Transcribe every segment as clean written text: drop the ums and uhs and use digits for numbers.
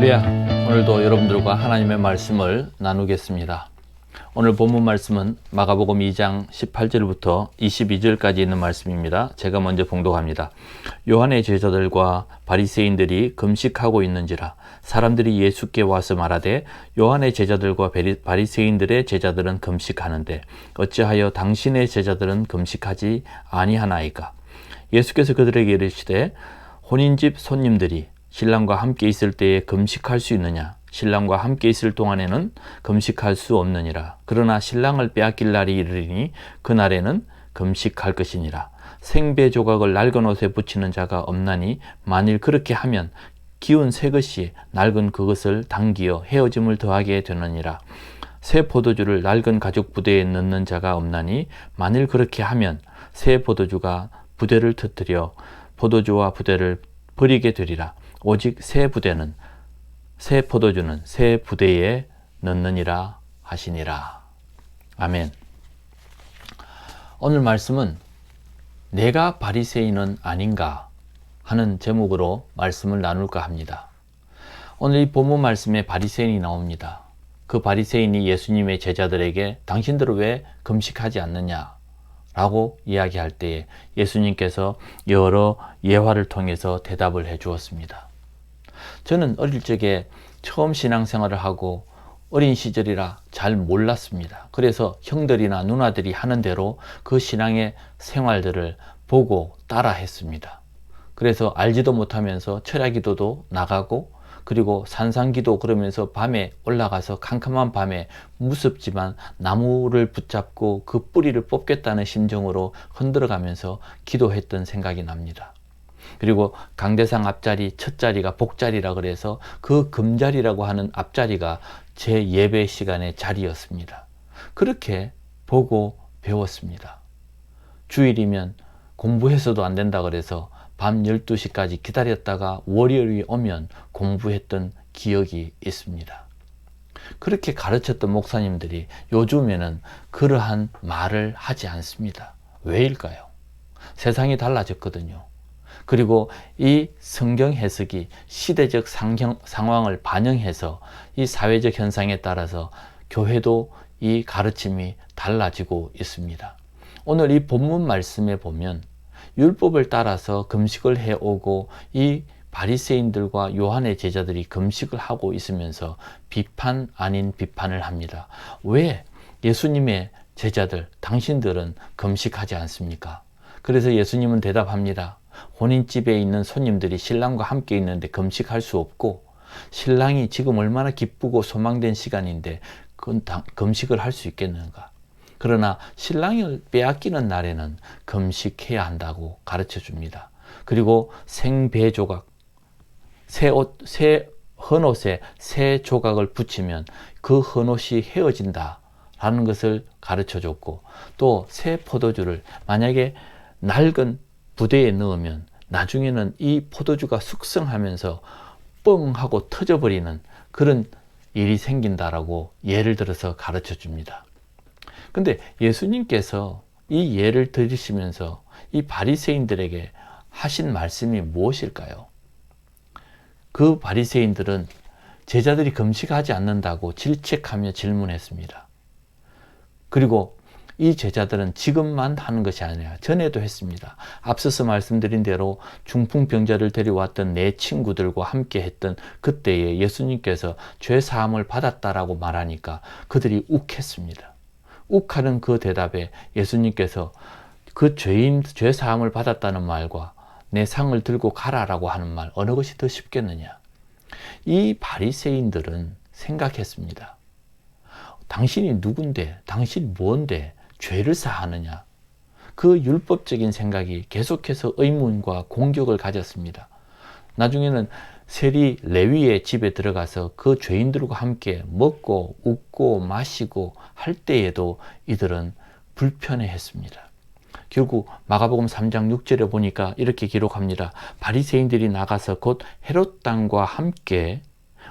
할렐루야. 오늘도 여러분들과 하나님의 말씀을 나누겠습니다. 오늘 본문 말씀은 마가복음 2장 18절부터 22절까지 있는 말씀입니다. 제가 먼저 봉독합니다. 요한의 제자들과 바리새인들이 금식하고 있는지라 사람들이 예수께 와서 말하되 요한의 제자들과 바리새인들의 제자들은 금식하는데 어찌하여 당신의 제자들은 금식하지 아니하나이까? 예수께서 그들에게 이르시되 혼인집 손님들이 신랑과 함께 있을 때에 금식할 수 있느냐? 신랑과 함께 있을 동안에는 금식할 수 없느니라. 그러나 신랑을 빼앗길 날이 이르리니 그날에는 금식할 것이니라. 생배 조각을 낡은 옷에 붙이는 자가 없나니 만일 그렇게 하면 기운 새 것이 낡은 그것을 당기어 헤어짐을 더하게 되느니라. 새 포도주를 낡은 가죽 부대에 넣는 자가 없나니 만일 그렇게 하면 새 포도주가 부대를 터뜨려 포도주와 부대를 버리게 되리라. 오직 새 포도주는 새 부대에 넣느니라 하시니라. 아멘. 오늘 말씀은 내가 바리새인은 아닌가 하는 제목으로 말씀을 나눌까 합니다. 오늘 이 본문 말씀에 바리새인이 나옵니다. 그 바리새인이 예수님의 제자들에게 당신들은 왜 금식하지 않느냐 라고 이야기할 때에 예수님께서 여러 예화를 통해서 대답을 해 주었습니다. 저는 어릴 적에 처음 신앙생활을 하고 어린 시절이라 잘 몰랐습니다. 그래서 형들이나 누나들이 하는 대로 그 신앙의 생활들을 보고 따라 했습니다. 그래서 알지도 못하면서 철야기도도 나가고 그리고 산상기도 그러면서 밤에 올라가서 캄캄한 밤에 무섭지만 나무를 붙잡고 그 뿌리를 뽑겠다는 심정으로 흔들어가면서 기도했던 생각이 납니다. 그리고 강대상 앞자리 첫 자리가 복자리라 그래서 그 금자리라고 하는 앞자리가 제 예배 시간의 자리였습니다. 그렇게 보고 배웠습니다. 주일이면 공부해서도 안 된다 그래서 밤 12시까지 기다렸다가 월요일이 오면 공부했던 기억이 있습니다. 그렇게 가르쳤던 목사님들이 요즘에는 그러한 말을 하지 않습니다. 왜일까요? 세상이 달라졌거든요. 그리고 이 성경 해석이 시대적 상황을 반영해서 이 사회적 현상에 따라서 교회도 이 가르침이 달라지고 있습니다. 오늘 이 본문 말씀에 보면 율법을 따라서 금식을 해오고 이 바리새인들과 요한의 제자들이 금식을 하고 있으면서 비판 아닌 비판을 합니다. 왜 예수님의 제자들, 당신들은 금식하지 않습니까? 그래서 예수님은 대답합니다. 혼인집에 있는 손님들이 신랑과 함께 있는데 금식할 수 없고 신랑이 지금 얼마나 기쁘고 소망된 시간인데 금식을 할 수 있겠는가? 그러나 신랑을 빼앗기는 날에는 금식해야 한다고 가르쳐 줍니다. 그리고 생배 조각, 새 헌옷에 새 조각을 붙이면 그 헌옷이 헤어진다 라는 것을 가르쳐 줬고 또 새 포도주를 만약에 낡은 부대에 넣으면 나중에는 이 포도주가 숙성하면서 뻥 하고 터져버리는 그런 일이 생긴다라고 예를 들어서 가르쳐 줍니다. 근데 예수님께서 이 예를 들으시면서 이 바리새인들에게 하신 말씀이 무엇일까요? 그 바리새인들은 제자들이 금식하지 않는다고 질책하며 질문했습니다. 그리고 이 제자들은 지금만 하는 것이 아니라 전에도 했습니다. 앞서서 말씀드린 대로 중풍병자를 데려왔던 내 친구들과 함께 했던 그때에 예수님께서 죄 사함을 받았다라고 말하니까 그들이 욱했습니다. 욱하는 그 대답에 예수님께서 그 죄 사함을 받았다는 말과 내 상을 들고 가라라고 하는 말 어느 것이 더 쉽겠느냐? 이 바리새인들은 생각했습니다. 당신이 누군데, 당신이 뭔데 죄를 사하느냐? 그 율법적인 생각이 계속해서 의문과 공격을 가졌습니다. 나중에는 세리 레위의 집에 들어가서 그 죄인들과 함께 먹고 웃고 마시고 할 때에도 이들은 불편해했습니다. 결국 마가복음 3장 6절에 보니까 이렇게 기록합니다. 바리새인들이 나가서 곧 헤롯 당과 함께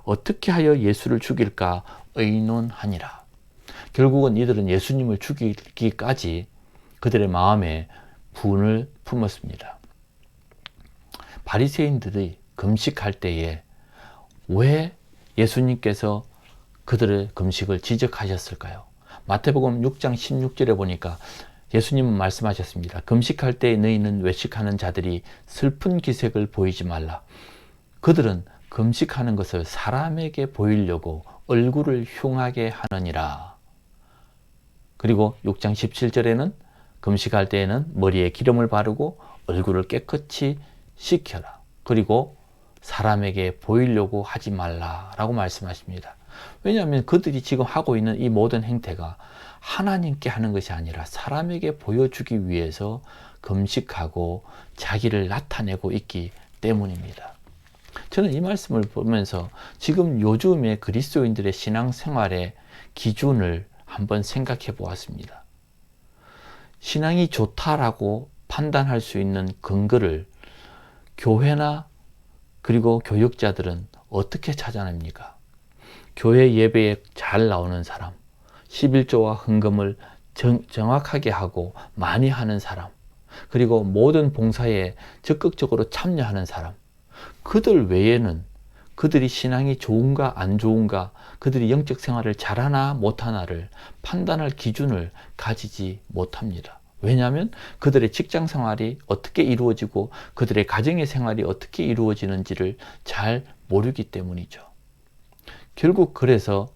어떻게 하여 예수를 죽일까 의논하니라. 결국은 이들은 예수님을 죽이기까지 그들의 마음에 분을 품었습니다. 바리새인들이 금식할 때에 왜 예수님께서 그들의 금식을 지적하셨을까요? 마태복음 6장 16절에 보니까 예수님은 말씀하셨습니다. 금식할 때 너희는 외식하는 자들이 슬픈 기색을 보이지 말라. 그들은 금식하는 것을 사람에게 보이려고 얼굴을 흉하게 하느니라. 그리고 6장 17절에는 금식할 때에는 머리에 기름을 바르고 얼굴을 깨끗이 씻겨라. 그리고 사람에게 보이려고 하지 말라라고 말씀하십니다. 왜냐하면 그들이 지금 하고 있는 이 모든 행태가 하나님께 하는 것이 아니라 사람에게 보여주기 위해서 금식하고 자기를 나타내고 있기 때문입니다. 저는 이 말씀을 보면서 지금 요즘의 그리스도인들의 신앙생활의 기준을 한번 생각해 보았습니다. 신앙이 좋다라고 판단할 수 있는 근거를 교회나 그리고 교육자들은 어떻게 찾아냅니까? 교회 예배에 잘 나오는 사람, 11조와 헌금을 정확하게 하고 많이 하는 사람, 그리고 모든 봉사에 적극적으로 참여하는 사람, 그들 외에는 그들이 신앙이 좋은가 안 좋은가, 그들이 영적 생활을 잘하나 못하나를 판단할 기준을 가지지 못합니다. 왜냐하면 그들의 직장 생활이 어떻게 이루어지고 그들의 가정의 생활이 어떻게 이루어지는지를 잘 모르기 때문이죠. 결국 그래서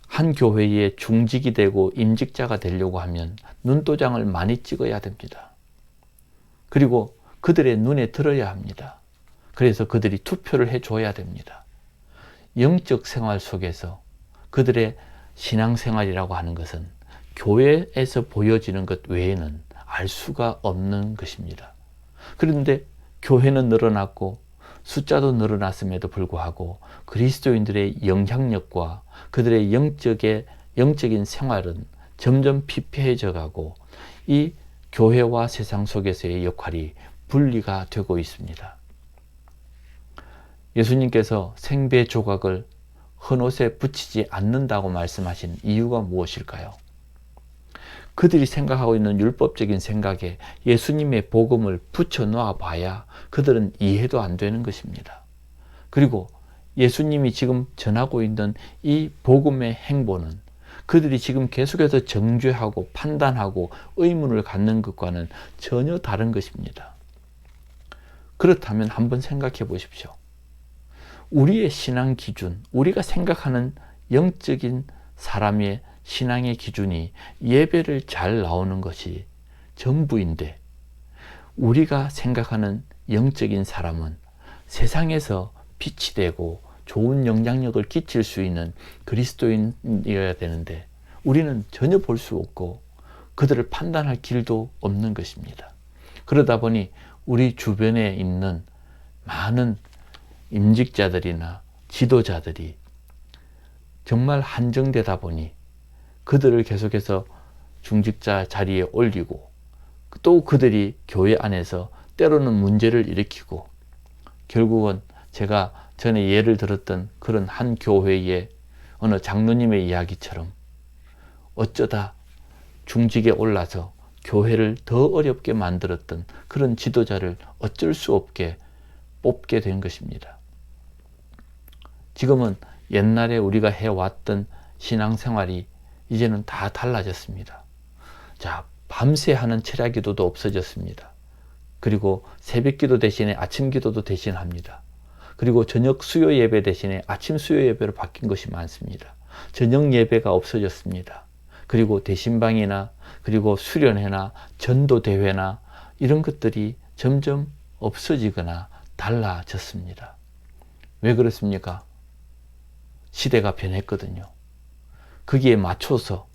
한 교회에 중직이 되고 임직자가 되려고 하면 눈도장을 많이 찍어야 됩니다. 그리고 그들의 눈에 들어야 합니다. 그래서 그들이 투표를 해줘야 됩니다. 영적 생활 속에서 그들의 신앙생활이라고 하는 것은 교회에서 보여지는 것 외에는 알 수가 없는 것입니다. 그런데 교회는 늘어났고 숫자도 늘어났음에도 불구하고 그리스도인들의 영향력과 그들의 영적인 생활은 점점 피폐해져 가고 이 교회와 세상 속에서의 역할이 분리가 되고 있습니다. 예수님께서 생배 조각을 헌옷에 붙이지 않는다고 말씀하신 이유가 무엇일까요? 그들이 생각하고 있는 율법적인 생각에 예수님의 복음을 붙여 놓아 봐야 그들은 이해도 안 되는 것입니다. 그리고 예수님이 지금 전하고 있는 이 복음의 행보는 그들이 지금 계속해서 정죄하고 판단하고 의문을 갖는 것과는 전혀 다른 것입니다. 그렇다면 한번 생각해 보십시오. 우리의 신앙 기준, 우리가 생각하는 영적인 사람의 신앙의 기준이 예배를 잘 나오는 것이 전부인데, 우리가 생각하는 영적인 사람은 세상에서 빛이 되고 좋은 영향력을 끼칠 수 있는 그리스도인이어야 되는데 우리는 전혀 볼 수 없고 그들을 판단할 길도 없는 것입니다. 그러다 보니 우리 주변에 있는 많은 임직자들이나 지도자들이 정말 한정되다 보니 그들을 계속해서 중직자 자리에 올리고 또 그들이 교회 안에서 때로는 문제를 일으키고 결국은 제가 전에 예를 들었던 그런 한 교회의 어느 장로님의 이야기처럼 어쩌다 중직에 올라서 교회를 더 어렵게 만들었던 그런 지도자를 어쩔 수 없게 뽑게 된 것입니다. 지금은 옛날에 우리가 해왔던 신앙생활이 이제는 다 달라졌습니다. 자, 밤새 하는 철야 기도도 없어졌습니다. 그리고 새벽 기도 대신에 아침 기도도 대신합니다. 그리고 저녁 수요 예배 대신에 아침 수요 예배로 바뀐 것이 많습니다. 저녁 예배가 없어졌습니다. 그리고 대신방이나 그리고 수련회나 전도대회나 이런 것들이 점점 없어지거나 달라졌습니다. 왜 그렇습니까? 시대가 변했거든요. 거기에 맞춰서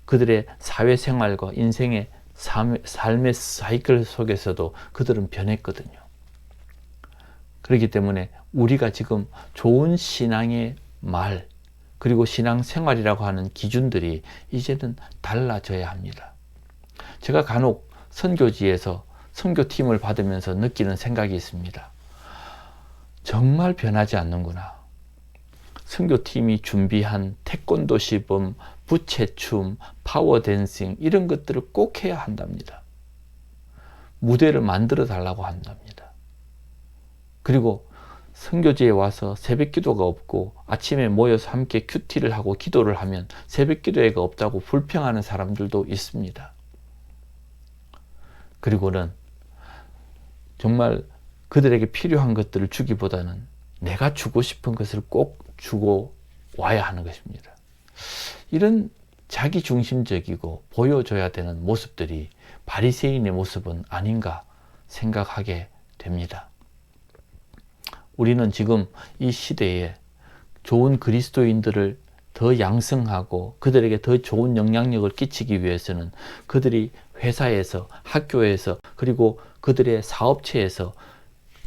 그들의 사회생활과 인생의 삶의 사이클 속에서도 그들은 변했거든요. 그렇기 때문에 우리가 지금 좋은 신앙의 말 그리고 신앙생활이라고 하는 기준들이 이제는 달라져야 합니다. 제가 간혹 선교지에서 선교팀을 받으면서 느끼는 생각이 있습니다. 정말 변하지 않는구나. 선교팀이 준비한 태권도 시범, 부채춤, 파워댄싱 이런 것들을 꼭 해야 한답니다. 무대를 만들어 달라고 한답니다. 그리고 선교지에 와서 새벽 기도가 없고 아침에 모여서 함께 큐티를 하고 기도를 하면 새벽 기도회가 없다고 불평하는 사람들도 있습니다. 그리고는 정말 그들에게 필요한 것들을 주기보다는 내가 주고 싶은 것을 꼭 주고 와야 하는 것입니다. 이런 자기중심적이고 보여줘야 되는 모습들이 바리새인의 모습은 아닌가 생각하게 됩니다. 우리는 지금 이 시대에 좋은 그리스도인들을 더 양성하고 그들에게 더 좋은 영향력을 끼치기 위해서는 그들이 회사에서, 학교에서, 그리고 그들의 사업체에서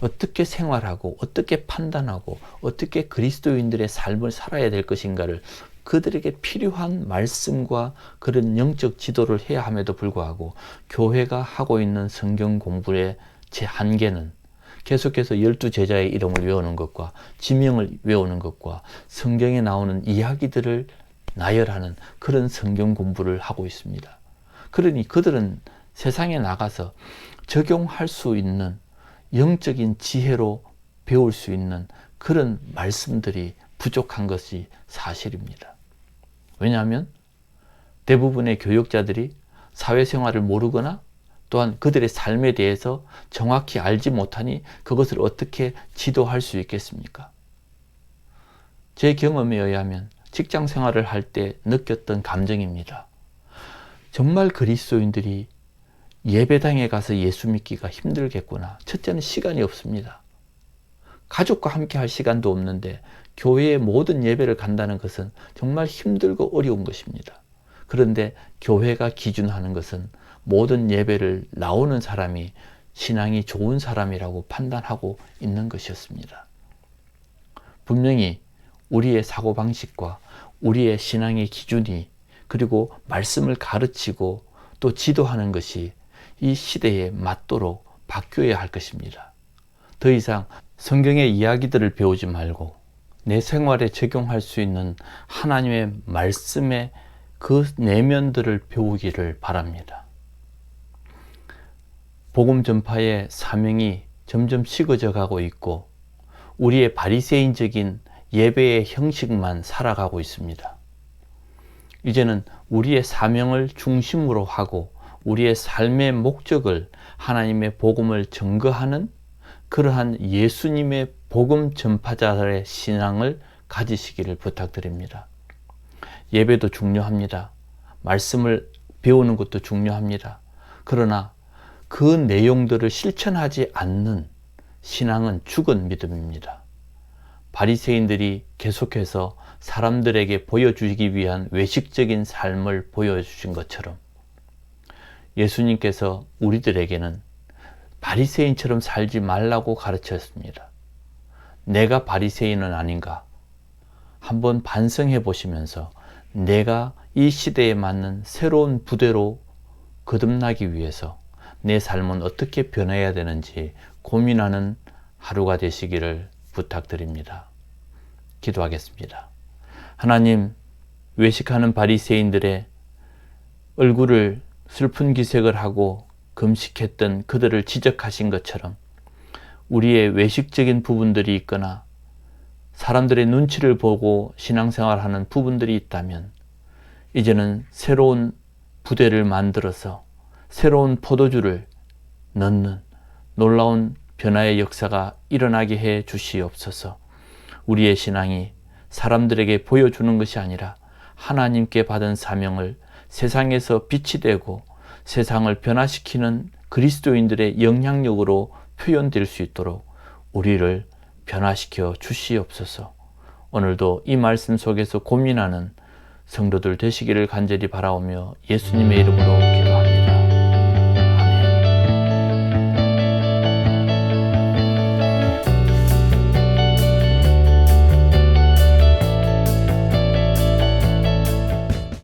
어떻게 생활하고 어떻게 판단하고 어떻게 그리스도인들의 삶을 살아야 될 것인가를 그들에게 필요한 말씀과 그런 영적 지도를 해야 함에도 불구하고 교회가 하고 있는 성경 공부의 제 한계는 계속해서 12제자의 이름을 외우는 것과 지명을 외우는 것과 성경에 나오는 이야기들을 나열하는 그런 성경 공부를 하고 있습니다. 그러니 그들은 세상에 나가서 적용할 수 있는 영적인 지혜로 배울 수 있는 그런 말씀들이 부족한 것이 사실입니다. 왜냐하면 대부분의 교육자들이 사회생활을 모르거나 또한 그들의 삶에 대해서 정확히 알지 못하니 그것을 어떻게 지도할 수 있겠습니까? 제 경험에 의하면 직장 생활을 할 때 느꼈던 감정입니다. 정말 그리스도인들이 예배당에 가서 예수 믿기가 힘들겠구나. 첫째는 시간이 없습니다. 가족과 함께 할 시간도 없는데 교회의 모든 예배를 간다는 것은 정말 힘들고 어려운 것입니다. 그런데 교회가 기준하는 것은 모든 예배를 나오는 사람이 신앙이 좋은 사람이라고 판단하고 있는 것이었습니다. 분명히 우리의 사고방식과 우리의 신앙의 기준이 그리고 말씀을 가르치고 또 지도하는 것이 이 시대에 맞도록 바뀌어야 할 것입니다. 더 이상 성경의 이야기들을 배우지 말고 내 생활에 적용할 수 있는 하나님의 말씀의 그 내면들을 배우기를 바랍니다. 복음 전파의 사명이 점점 식어져 가고 있고 우리의 바리새인적인 예배의 형식만 살아가고 있습니다. 이제는 우리의 사명을 중심으로 하고 우리의 삶의 목적을 하나님의 복음을 증거하는 그러한 예수님의 복음 전파자들의 신앙을 가지시기를 부탁드립니다. 예배도 중요합니다. 말씀을 배우는 것도 중요합니다. 그러나 그 내용들을 실천하지 않는 신앙은 죽은 믿음입니다. 바리새인들이 계속해서 사람들에게 보여주기 위한 외식적인 삶을 보여주신 것처럼 예수님께서 우리들에게는 바리새인처럼 살지 말라고 가르쳤습니다. 내가 바리새인은 아닌가? 한번 반성해 보시면서 내가 이 시대에 맞는 새로운 부대로 거듭나기 위해서 내 삶은 어떻게 변해야 되는지 고민하는 하루가 되시기를 부탁드립니다. 기도하겠습니다. 하나님, 외식하는 바리새인들의 얼굴을 슬픈 기색을 하고 금식했던 그들을 지적하신 것처럼 우리의 외식적인 부분들이 있거나 사람들의 눈치를 보고 신앙생활하는 부분들이 있다면 이제는 새로운 부대를 만들어서 새로운 포도주를 넣는 놀라운 변화의 역사가 일어나게 해 주시옵소서. 우리의 신앙이 사람들에게 보여주는 것이 아니라 하나님께 받은 사명을 세상에서 빛이 되고 세상을 변화시키는 그리스도인들의 영향력으로 표현될 수 있도록 우리를 변화시켜 주시옵소서. 오늘도 이 말씀 속에서 고민하는 성도들 되시기를 간절히 바라오며 예수님의 이름으로